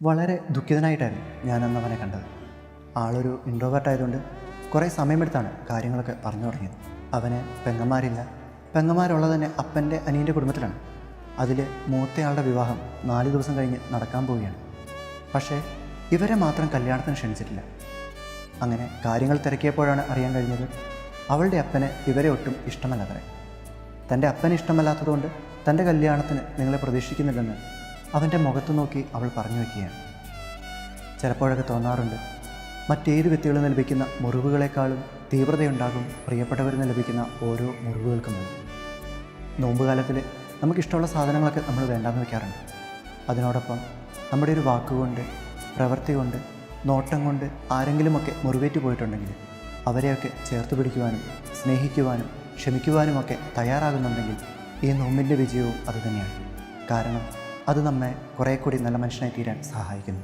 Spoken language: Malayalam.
വളരെ ദുഃഖിതനായിട്ടായിരുന്നു ഞാനന്ന് അവനെ കണ്ടത്. ആളൊരു ഇൻട്രോവേർട്ട് ആയതുകൊണ്ട് കുറേ സമയമെടുത്താണ് കാര്യങ്ങളൊക്കെ പറഞ്ഞു തുടങ്ങിയത്. അവന് പെങ്ങന്മാരില്ല. പെങ്ങന്മാരുള്ളത് തന്നെ അപ്പൻ്റെ അനിയൻ്റെ കുടുംബത്തിലാണ്. അതിൽ മൂത്തയാളുടെ വിവാഹം 4 ദിവസം കഴിഞ്ഞ് നടക്കാൻ പോവുകയാണ്. പക്ഷേ ഇവരെ മാത്രം കല്യാണത്തിന് ക്ഷണിച്ചിട്ടില്ല. അങ്ങനെ കാര്യങ്ങൾ തിരക്കിയപ്പോഴാണ് അറിയാൻ കഴിഞ്ഞത് അവളുടെ അപ്പന് ഇവരെ ഒട്ടും ഇഷ്ടമല്ലാതെ. തൻ്റെ അപ്പന് ഇഷ്ടമല്ലാത്തതുകൊണ്ട് തൻ്റെ കല്യാണത്തിന് നിങ്ങളെ പ്രതീക്ഷിക്കുന്നില്ലെന്ന് അവൻ്റെ മുഖത്ത് നോക്കി അവൾ പറഞ്ഞു വയ്ക്കുകയാണ്. ചിലപ്പോഴൊക്കെ തോന്നാറുണ്ട്, മറ്റേത് വ്യക്തികളിൽ നിന്ന് ലഭിക്കുന്ന മുറിവുകളെക്കാളും തീവ്രതയുണ്ടാകും പ്രിയപ്പെട്ടവരിൽ നിന്ന് ലഭിക്കുന്ന ഓരോ മുറിവുകൾക്കും. നോമ്പുകാലത്തിൽ നമുക്കിഷ്ടമുള്ള സാധനങ്ങളൊക്കെ നമ്മൾ വേണ്ടാന്ന് വയ്ക്കാറുണ്ട്. അതിനോടൊപ്പം നമ്മുടെ ഒരു വാക്കുകൊണ്ട്, പ്രവൃത്തി കൊണ്ട്, നോട്ടം കൊണ്ട് ആരെങ്കിലുമൊക്കെ മുറിവേറ്റ് പോയിട്ടുണ്ടെങ്കിൽ അവരെയൊക്കെ ചേർത്ത് പിടിക്കുവാനും സ്നേഹിക്കുവാനും ക്ഷമിക്കുവാനുമൊക്കെ തയ്യാറാകുന്നുണ്ടെങ്കിൽ ഈ നോമ്പിൻ്റെ വിജയവും അതുതന്നെയാണ്. കാരണം അത് നമ്മെ കുറേ കൂടി നല്ല മനുഷ്യനായി തീരാൻ സഹായിക്കുന്നു.